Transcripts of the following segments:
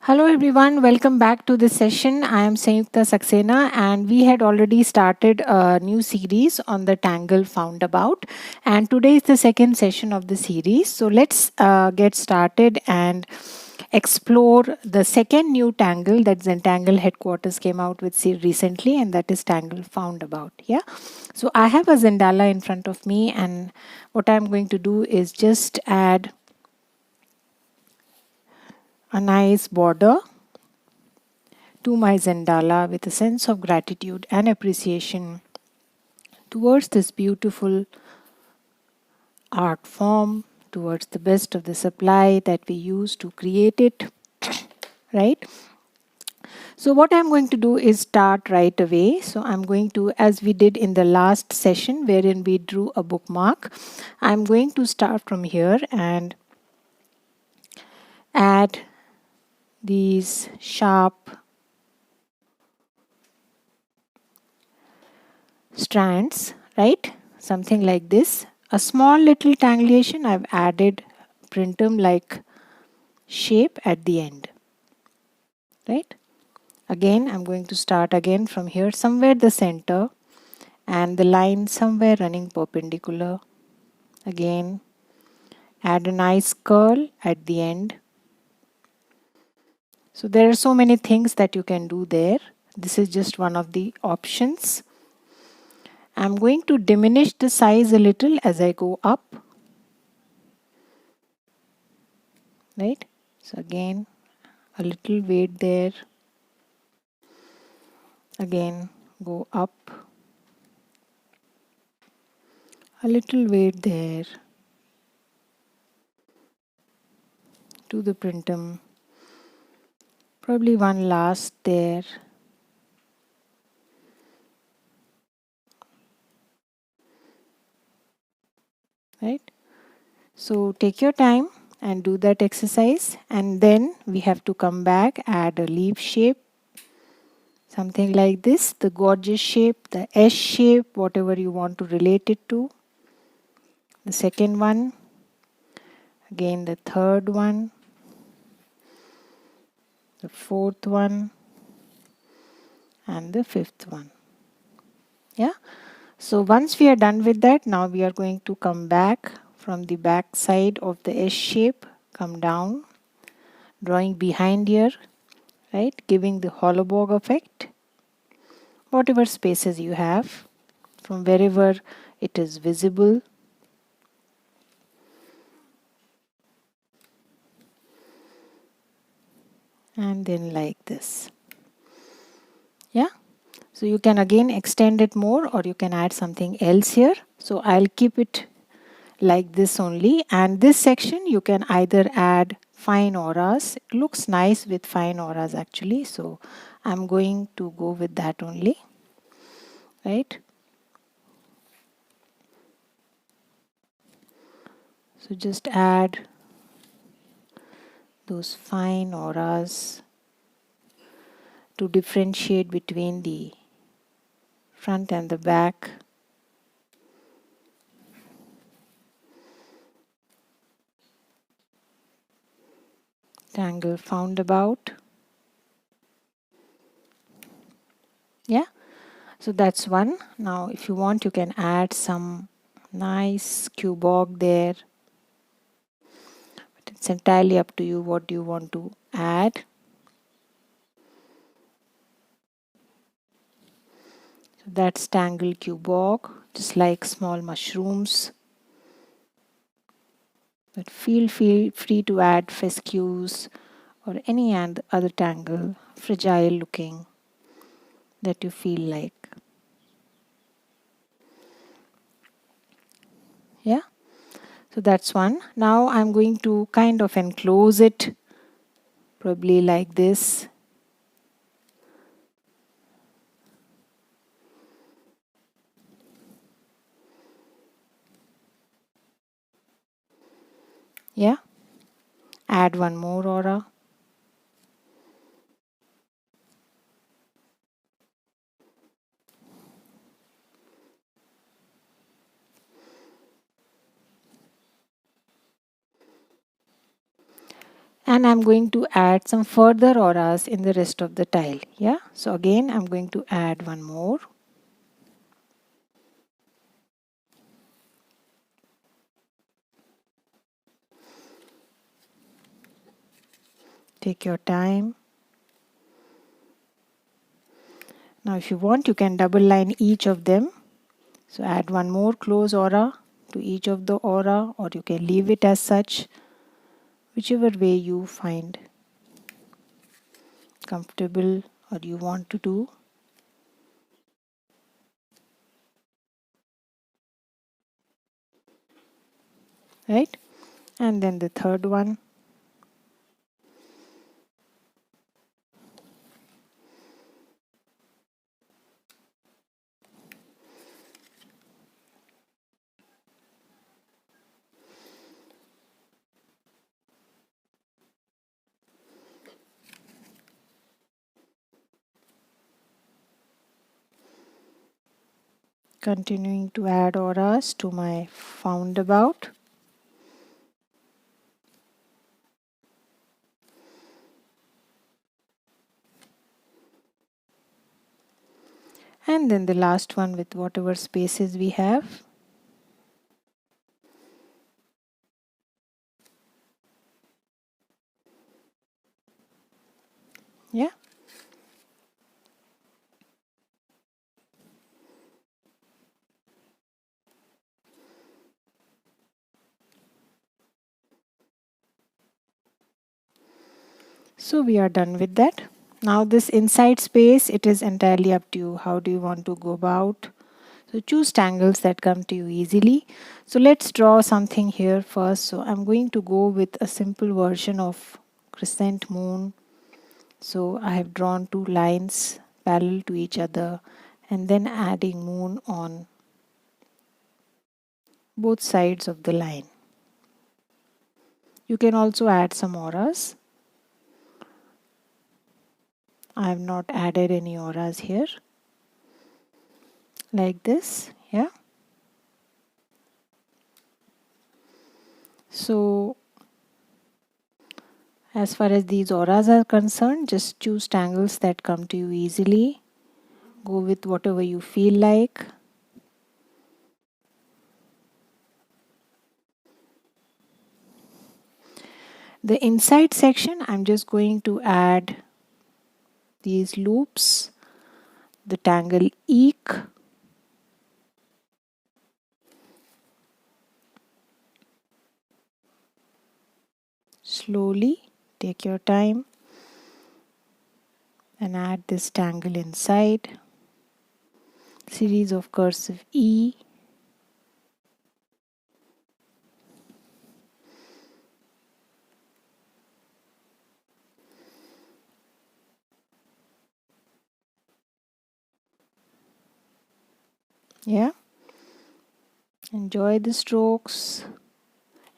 Hello everyone, welcome back to this session. I am Sanyukta Saxena and we had already started a new series on the Tangle Foundabout, and today is the second session of the series. So let's get started and explore the second new tangle that Zentangle headquarters came out with recently, and that is Tangle Foundabout. Yeah. So I have a Zendala in front of me, and what I'm going to do is just add a nice border to my Zendala with a sense of gratitude and appreciation towards this beautiful art form, towards the best of the supply that we use to create it, right? So what I'm going to do is start right away. So I'm going to, as we did in the last session wherein we drew a bookmark, I'm going to start from here and add these sharp strands, right? Something like this. A small little tangulation, I've added printum like shape at the end, right? Again, I'm going to start again from here, somewhere the center, and the line somewhere running perpendicular. Again, add a nice curl at the end. So there are so many things that you can do there. This is just one of the options. I'm going to diminish the size a little as I go up, right? So again, a little weight there. Again, go up, a little weight there to the printum. Probably one last there. Right? So take your time and do that exercise, and then we have to come back, add a leaf shape, something like this, the gorgeous shape, the S shape, whatever you want to relate it to. The second one, again the third one, the fourth one, and the fifth one. Yeah. So once we are done with that, now we are going to come back from the back side of the S shape, come down, drawing behind here, right, giving the hollow bog effect, whatever spaces you have, from wherever it is visible. And then like this. Yeah. So you can again extend it more, or you can add something else here. So I'll keep it like this only, and this section you can either add fine auras. It looks nice with fine auras actually, so I'm going to go with that only, right? So just add those fine auras to differentiate between the front and the back. Tangle Foundabout. Yeah, so that's one. Now if you want, you can add some nice cubog there, but it's entirely up to you what do you want to add. So that's Tangle cubog, just like small mushrooms, but feel free to add fescues or any other tangle, fragile looking, that you feel like. Yeah, so that's one. Now I'm going to kind of enclose it, probably like this. Yeah, add one more aura. And I'm going to add some further auras in the rest of the tile. Yeah, so again I'm going to add one more. Take your time. Now if you want, you can double line each of them. So add one more close aura to each of the aura, or you can leave it as such, whichever way you find comfortable or you want to do. Right? And then the third one. Continuing to add auras to my Foundabout. And then the last one with whatever spaces we have. Yeah. So we are done with that. Now this inside space, it is entirely up to you. How do you want to go about? So choose tangles that come to you easily. So let's draw something here first. So I'm going to go with a simple version of crescent moon. So I have drawn two lines parallel to each other and then adding moon on both sides of the line. You can also add some auras. I have not added any auras here. Like this, yeah. So as far as these auras are concerned, just choose tangles that come to you easily. Go with whatever you feel like. The inside section, I'm just going to add these loops, the tangle eek, slowly, take your time and add this tangle inside, series of cursive E, yeah. Enjoy the strokes,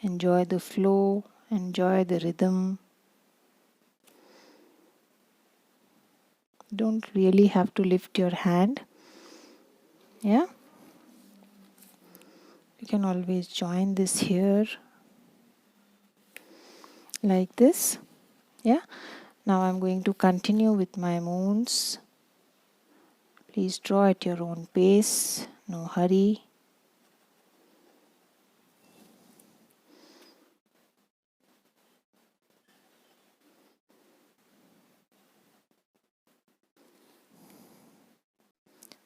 enjoy the flow, enjoy the rhythm. Don't really have to lift your hand, yeah. You can always join this here like this, yeah. Now I'm going to continue with my moons. Please draw at your own pace, no hurry.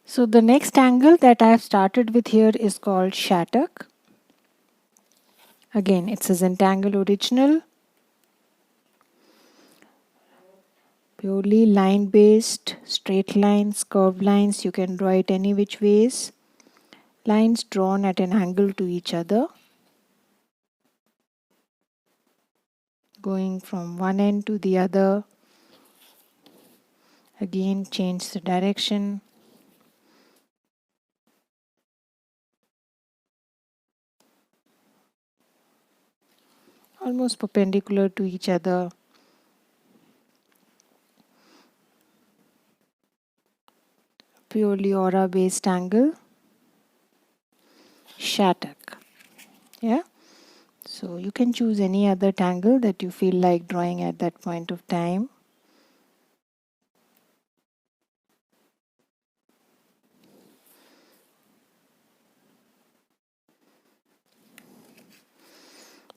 So the next angle that I have started with here is called Shattuck. Again, it's a Zentangle original, purely line based, straight lines, curved lines. You can draw it any which ways. Lines drawn at an angle to each other, going from one end to the other. Again, change the direction. Almost perpendicular to each other. Purely aura based angle. Shattuck. Yeah. So you can choose any other tangle that you feel like drawing at that point of time.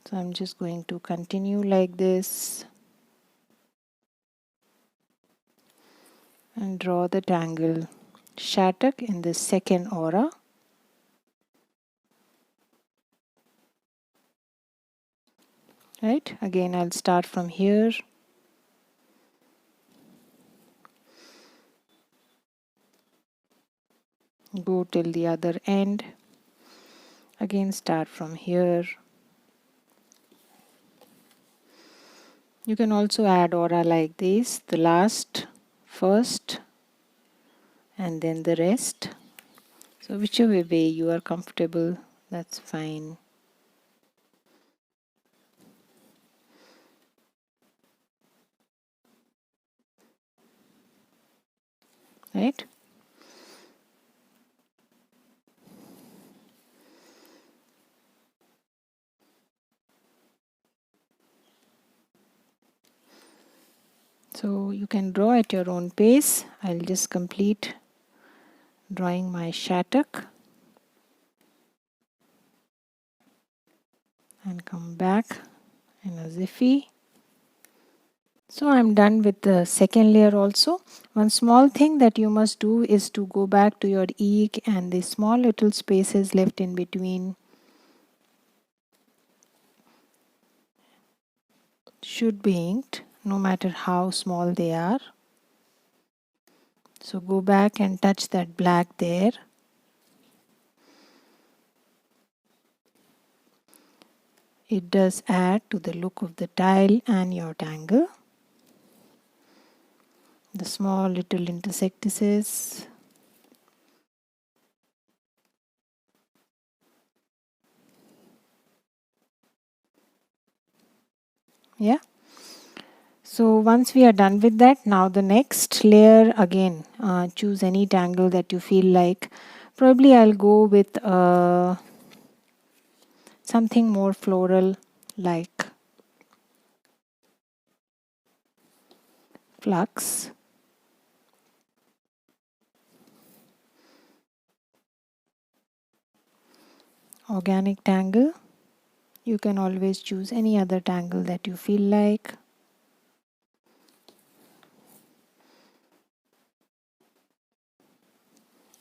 So I'm just going to continue like this and draw the tangle shattuck in the second aura. Right, again I'll start from here. Go till the other end. Again start from here. You can also add aura like this, the last first and then the rest. So whichever way you are comfortable, that's fine. Right? So you can draw at your own pace. I'll just complete drawing my shattuck and come back in a jiffy. So I'm done with the second layer also. One small thing that you must do is to go back to your ink and the small little spaces left in between should be inked no matter how small they are. So go back and touch that black there. It does add to the look of the tile and your tangle. The small little intersectices. Yeah. So once we are done with that, now the next layer again, choose any tangle that you feel like. Probably I'll go with something more floral like flux. Organic tangle. You can always choose any other tangle that you feel like.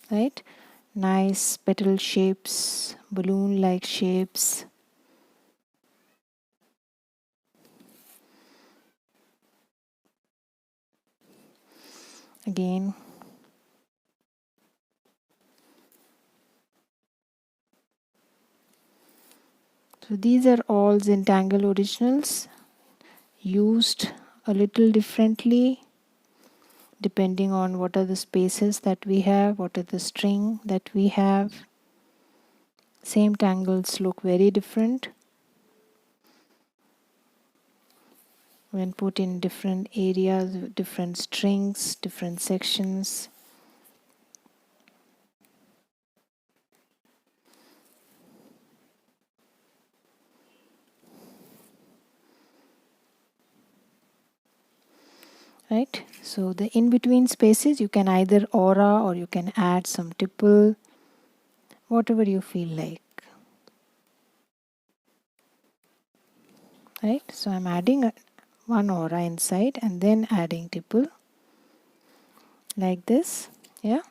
Right? Nice petal shapes, balloon like shapes. Again, so these are all Zentangle originals, used a little differently depending on what are the spaces that we have, what are the string that we have. Same tangles look very different when put in different areas, different strings, different sections. Right, so the in between spaces you can either aura or you can add some tipple, whatever you feel like. Right, so I'm adding one aura inside and then adding tipple like this. Yeah,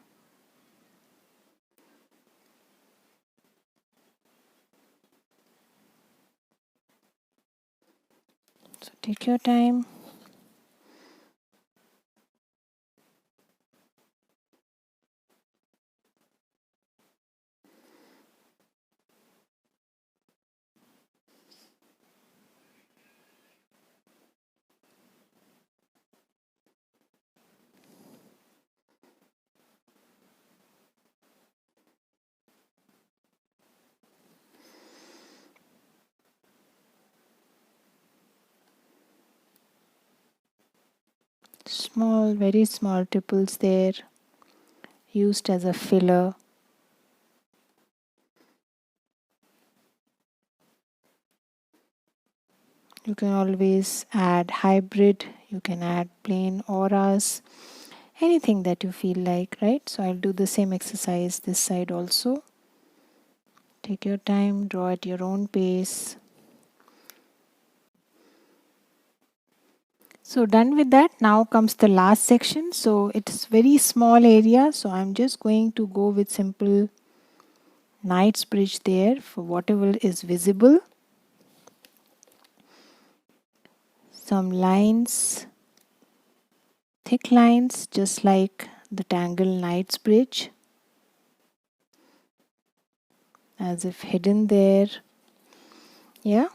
so take your time. Small, very small tipples there, used as a filler. You can always add hybrid, you can add plain auras, anything that you feel like, right? So I'll do the same exercise this side also. Take your time, draw at your own pace. So done with that, now comes the last section. So it's very small area, so I'm just going to go with simple Knight's Bridge there for whatever is visible. Some lines, thick lines, just like the Tangle Knight's Bridge, as if hidden there. Yeah.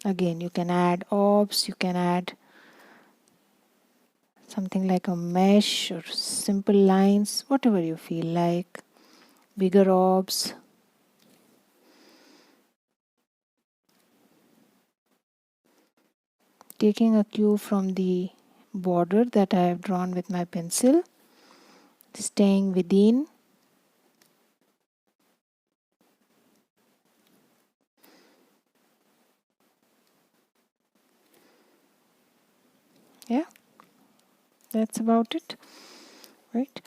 Again, you can add orbs, you can add something like a mesh or simple lines, whatever you feel like. Bigger orbs. Taking a cue from the border that I have drawn with my pencil. Staying within. Yeah, that's about it. Right.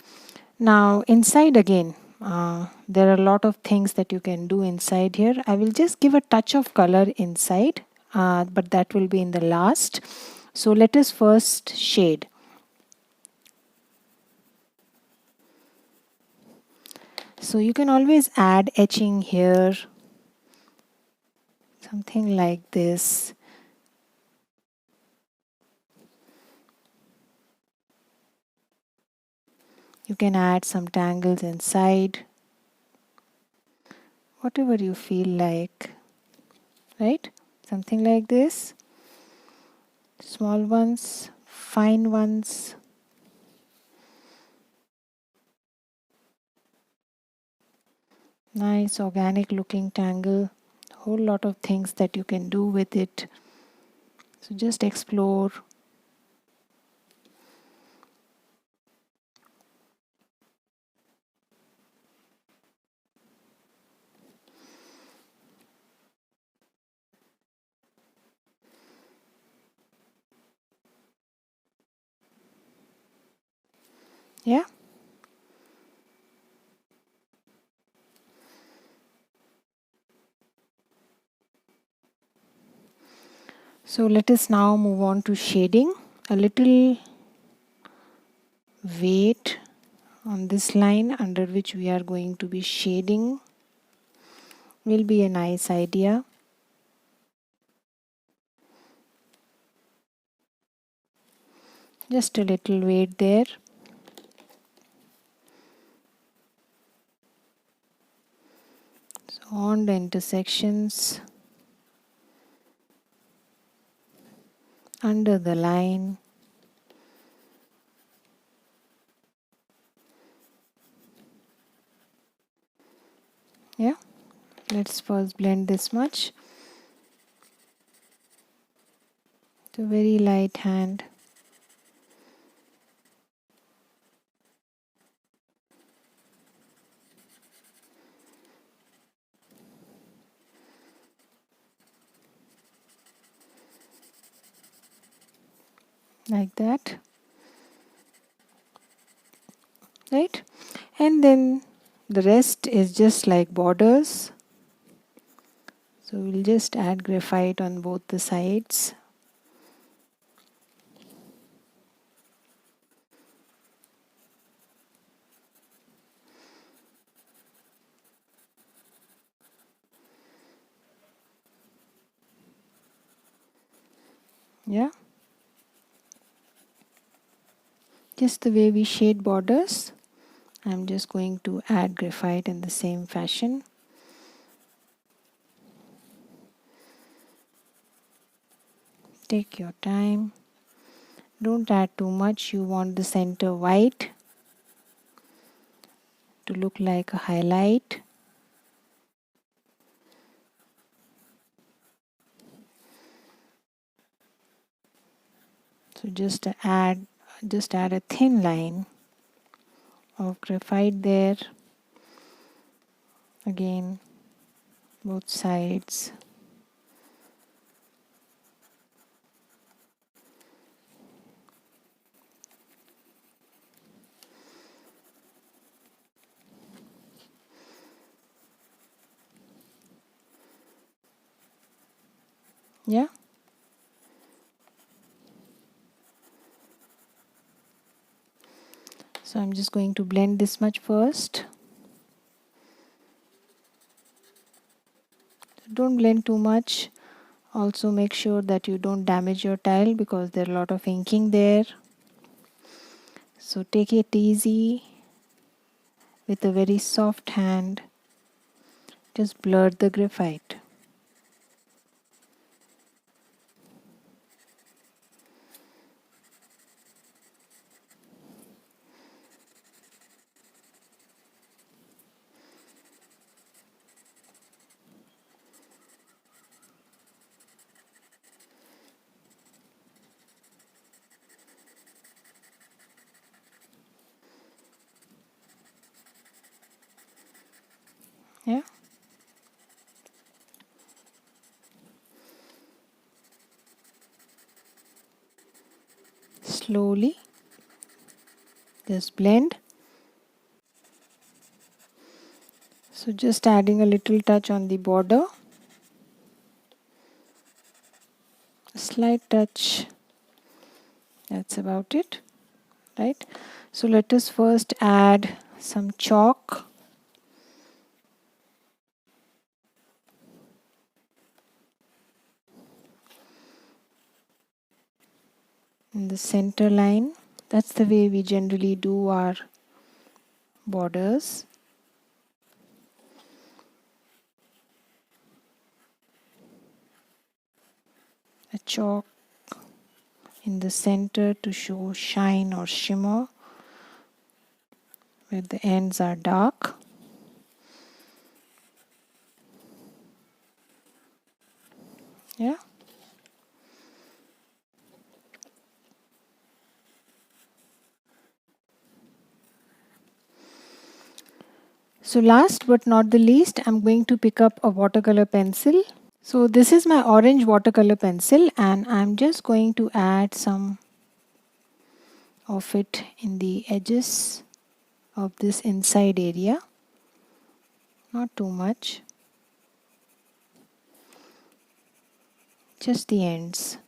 Now inside again, there are a lot of things that you can do inside here. I will just give a touch of color inside, but that will be in the last. So let us first shade. So you can always add etching here, something like this. You can add some tangles inside, whatever you feel like, right? Something like this. Small ones, fine ones. Nice organic looking tangle. Whole lot of things that you can do with it. So just explore. Yeah. So let us now move on to shading. A little weight on this line under which we are going to be shading will be a nice idea. Just a little weight there. So on the intersections, under the line. Yeah, let's first blend this much. To very light hand. Like that. Right? And then the rest is just like borders. So we'll just add graphite on both the sides. Yeah. Just the way we shade borders. I'm just going to add graphite in the same fashion. Take your time. Don't add too much. You want the center white to look like a highlight. So just add a thin line of graphite there. Again, both sides. Yeah. So I'm just going to blend this much first. Don't blend too much. Also make sure that you don't damage your tile because there are a lot of inking there. So take it easy with a very soft hand. Just blur the graphite. Yeah. Slowly just blend. So just adding a little touch on the border, a slight touch. That's about it, right? So let us first add some chalk. In the center line. That's the way we generally do our borders. A chalk in the center to show shine or shimmer where the ends are dark. Yeah. So last but not the least, I'm going to pick up a watercolor pencil. So this is my orange watercolor pencil and I'm just going to add some of it in the edges of this inside area. Not too much. Just the ends.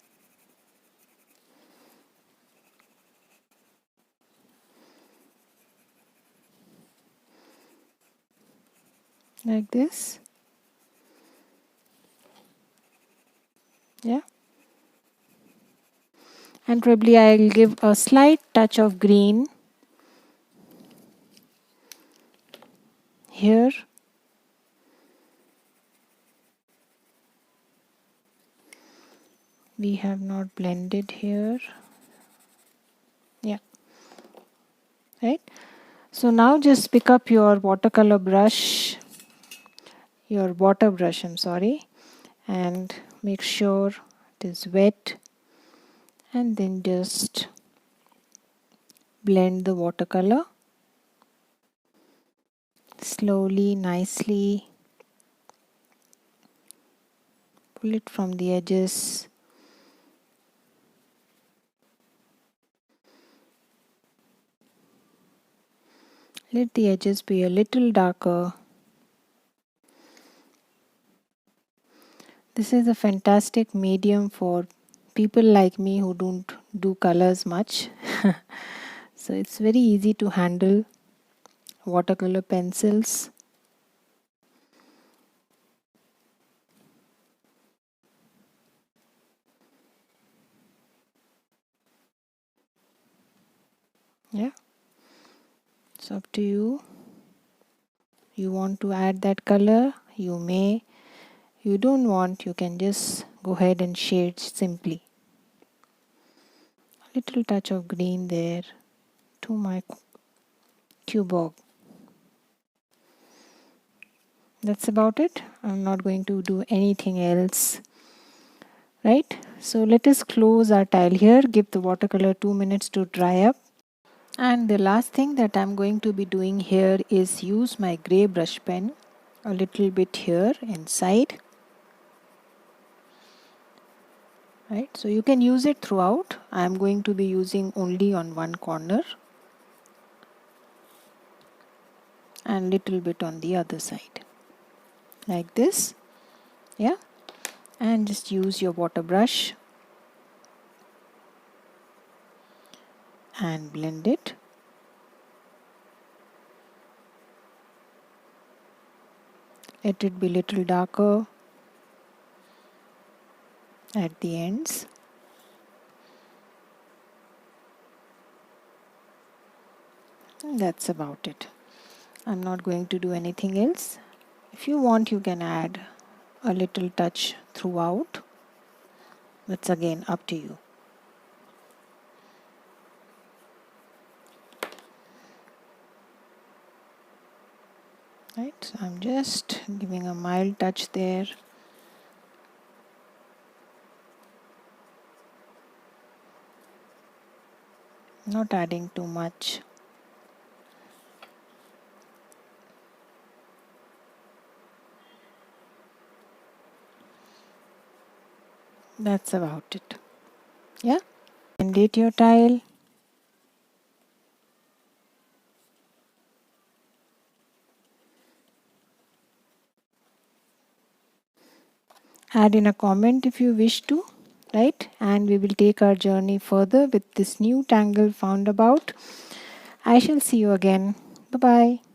Like this. Yeah. And probably I'll give a slight touch of green here. We have not blended here. Yeah. Right. So now just pick up your watercolor brush, your water brush, I'm sorry, and make sure it is wet and then just blend the watercolor slowly, nicely. Pull it from the edges. Let the edges be a little darker. This is a fantastic medium for people like me who don't do colors much. So it's very easy to handle watercolor pencils. Yeah, it's up to you. You want to add that color, you may. You don't want, you can just go ahead and shade simply. A little touch of green there to my cubog. That's about it. I'm not going to do anything else. Right? So let us close our tile here. Give the watercolor 2 minutes to dry up. And the last thing that I'm going to be doing here is use my gray brush pen a little bit here inside. Right? So you can use it throughout. I'm going to be using only on one corner and little bit on the other side. Like this. Yeah. and just use your water brush and blend it. Let it be little darker at the ends. And that's about it. I'm not going to do anything else. If you want, you can add a little touch throughout. That's again up to you. Right, so I'm just giving a mild touch there. Not adding too much. That's about it. Yeah, and date your tile. Add in a comment if you wish to, right? And we will take our journey further with this new Tangle Foundabout. I shall see you again. Bye bye.